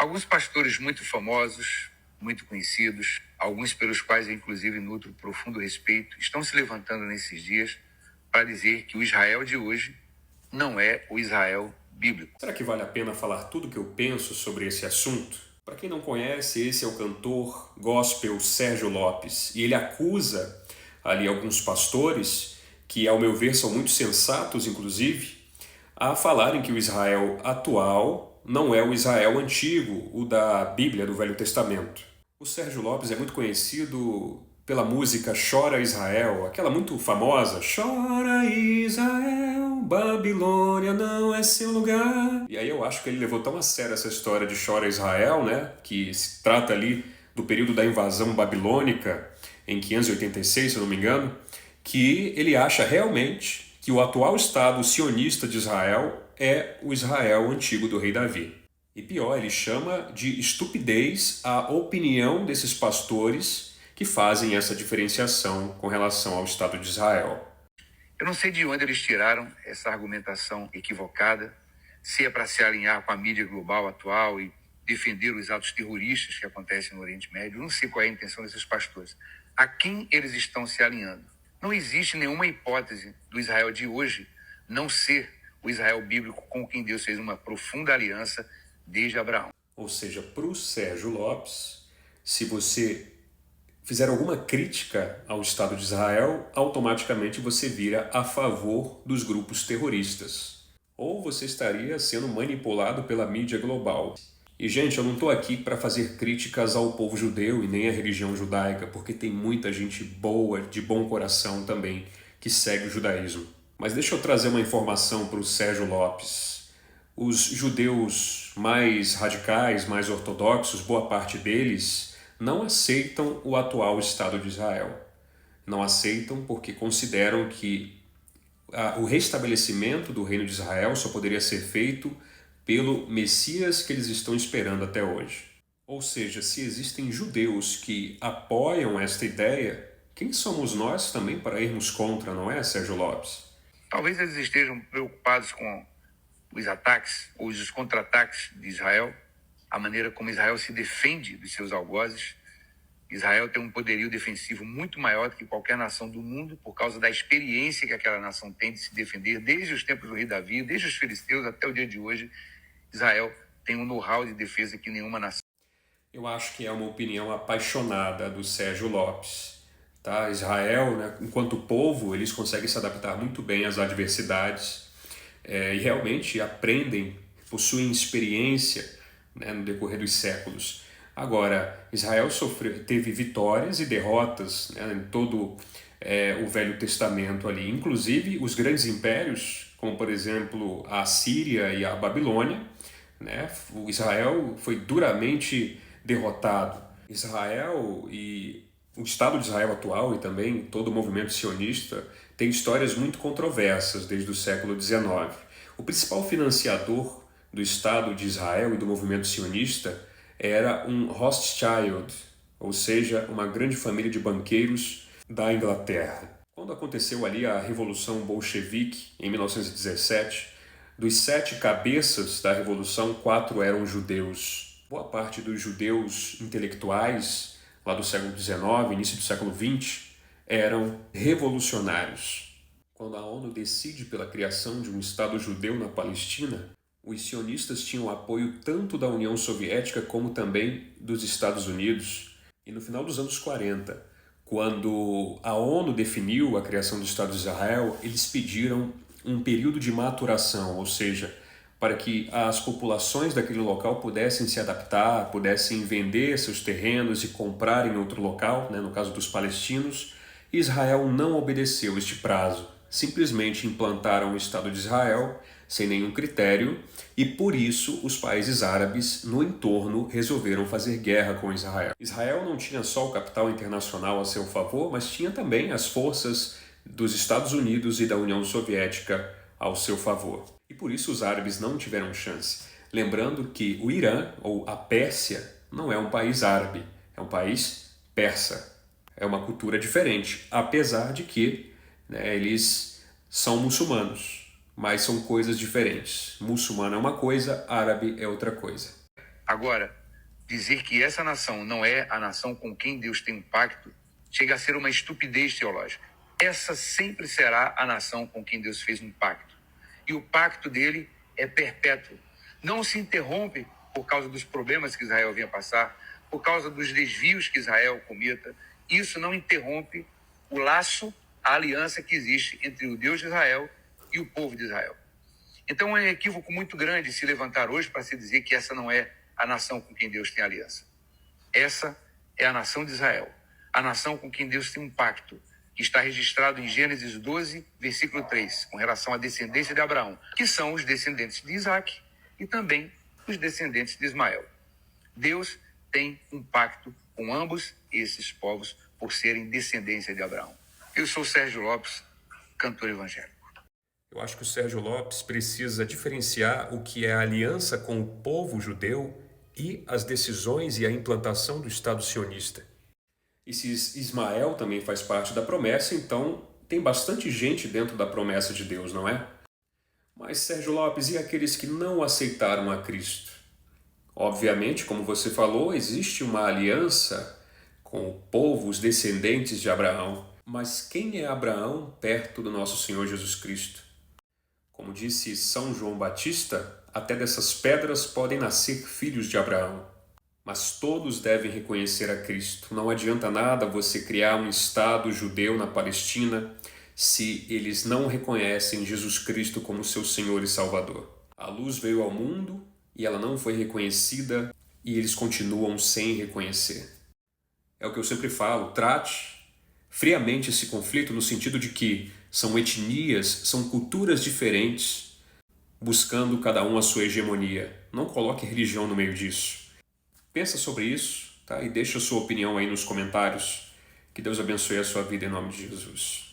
Alguns pastores muito famosos, muito conhecidos, alguns pelos quais eu inclusive nutro profundo respeito, estão se levantando nesses dias para dizer que o Israel de hoje não é o Israel bíblico. Será que vale a pena falar tudo o que eu penso sobre esse assunto? Para quem não conhece, esse é o cantor gospel Sérgio Lopes e ele acusa ali alguns pastores, que ao meu ver são muito sensatos inclusive, a falarem que o Israel atual não é o Israel antigo, o da Bíblia, do Velho Testamento. O Sérgio Lopes é muito conhecido pela música Chora Israel, aquela muito famosa, Chora Israel, Babilônia não é seu lugar. E aí eu acho que ele levou tão a sério essa história de Chora Israel, né, que se trata ali do período da invasão babilônica, em 586, se eu não me engano, que ele acha realmente que o atual Estado sionista de Israel é o Israel antigo do rei Davi. E pior, ele chama de estupidez a opinião desses pastores que fazem essa diferenciação com relação ao Estado de Israel. Eu não sei de onde eles tiraram essa argumentação equivocada, se é para se alinhar com a mídia global atual e defender os atos terroristas que acontecem no Oriente Médio. Eu não sei qual é a intenção desses pastores. A quem eles estão se alinhando? Não existe nenhuma hipótese do Israel de hoje não ser o Israel bíblico com quem Deus fez uma profunda aliança desde Abraão. Ou seja, para o Sérgio Lopes, se você fizer alguma crítica ao Estado de Israel, automaticamente você vira a favor dos grupos terroristas. Ou você estaria sendo manipulado pela mídia global. E, gente, eu não estou aqui para fazer críticas ao povo judeu e nem à religião judaica, porque tem muita gente boa, de bom coração também, que segue o judaísmo. Mas deixa eu trazer uma informação para o Sérgio Lopes. Os judeus mais radicais, mais ortodoxos, boa parte deles, não aceitam o atual Estado de Israel. Não aceitam porque consideram que o restabelecimento do reino de Israel só poderia ser feito pelo Messias que eles estão esperando até hoje. Ou seja, se existem judeus que apoiam esta ideia, quem somos nós também para irmos contra, não é, Sérgio Lopes? Talvez eles estejam preocupados com os ataques ou os contra-ataques de Israel, a maneira como Israel se defende dos seus algozes. Israel tem um poderio defensivo muito maior do que qualquer nação do mundo por causa da experiência que aquela nação tem de se defender desde os tempos do rei Davi, desde os filisteus até o dia de hoje. Israel tem um know-how de defesa que nenhuma nação. Eu acho que é uma opinião apaixonada do Sérgio Lopes. Tá? Israel, né, enquanto povo, eles conseguem se adaptar muito bem às adversidades e realmente aprendem, possuem experiência, né, no decorrer dos séculos. Agora, Israel teve vitórias e derrotas, né, em todo o Velho Testamento ali, inclusive os grandes impérios, como por exemplo a Síria e a Babilônia, né, o Israel foi duramente derrotado. Israel e o Estado de Israel atual e também todo o movimento sionista tem histórias muito controversas desde o século XIX. O principal financiador do Estado de Israel e do movimento sionista era um Rothschild, ou seja, uma grande família de banqueiros da Inglaterra. Quando aconteceu ali a Revolução Bolchevique, em 1917, dos 7 cabeças da Revolução, 4 eram judeus. Boa parte dos judeus intelectuais, lá do século XIX, início do século XX, eram revolucionários. Quando a ONU decide pela criação de um Estado judeu na Palestina, os sionistas tinham apoio tanto da União Soviética como também dos Estados Unidos. E no final dos anos 40, quando a ONU definiu a criação do Estado de Israel, eles pediram um período de maturação, ou seja, para que as populações daquele local pudessem se adaptar, pudessem vender seus terrenos e comprar em outro local, né, no caso dos palestinos. Israel não obedeceu este prazo, simplesmente implantaram o Estado de Israel sem nenhum critério e por isso os países árabes no entorno resolveram fazer guerra com Israel. Israel não tinha só o capital internacional a seu favor, mas tinha também as forças dos Estados Unidos e da União Soviética ao seu favor. E por isso os árabes não tiveram chance. Lembrando que o Irã, ou a Pérsia, não é um país árabe, é um país persa. É uma cultura diferente, apesar de que, né, eles são muçulmanos, mas são coisas diferentes. Muçulmano é uma coisa, árabe é outra coisa. Agora, dizer que essa nação não é a nação com quem Deus tem um pacto chega a ser uma estupidez teológica. Essa sempre será a nação com quem Deus fez um pacto. E o pacto dele é perpétuo. Não se interrompe por causa dos problemas que Israel vinha passar, por causa dos desvios que Israel cometa. Isso não interrompe o laço, a aliança que existe entre o Deus de Israel e o povo de Israel. Então é um equívoco muito grande se levantar hoje para se dizer que essa não é a nação com quem Deus tem aliança. Essa é a nação de Israel, a nação com quem Deus tem um pacto, que está registrado em Gênesis 12, versículo 3, com relação à descendência de Abraão, que são os descendentes de Isaac e também os descendentes de Ismael. Deus tem um pacto com ambos esses povos por serem descendência de Abraão. Eu sou Sérgio Lopes, cantor evangélico. Eu acho que o Sérgio Lopes precisa diferenciar o que é a aliança com o povo judeu e as decisões e a implantação do Estado sionista. E se Ismael também faz parte da promessa, então tem bastante gente dentro da promessa de Deus, não é? Mas, Sérgio Lopes, e aqueles que não aceitaram a Cristo? Obviamente, como você falou, existe uma aliança com o povo, os descendentes de Abraão. Mas quem é Abraão perto do nosso Senhor Jesus Cristo? Como disse São João Batista, até dessas pedras podem nascer filhos de Abraão. Mas todos devem reconhecer a Cristo. Não adianta nada você criar um Estado judeu na Palestina se eles não reconhecem Jesus Cristo como seu Senhor e Salvador. A luz veio ao mundo e ela não foi reconhecida e eles continuam sem reconhecer. É o que eu sempre falo, trate friamente esse conflito no sentido de que são etnias, são culturas diferentes, buscando cada um a sua hegemonia. Não coloque religião no meio disso. Pensa sobre isso, tá? E deixa a sua opinião aí nos comentários. Que Deus abençoe a sua vida em nome de Jesus.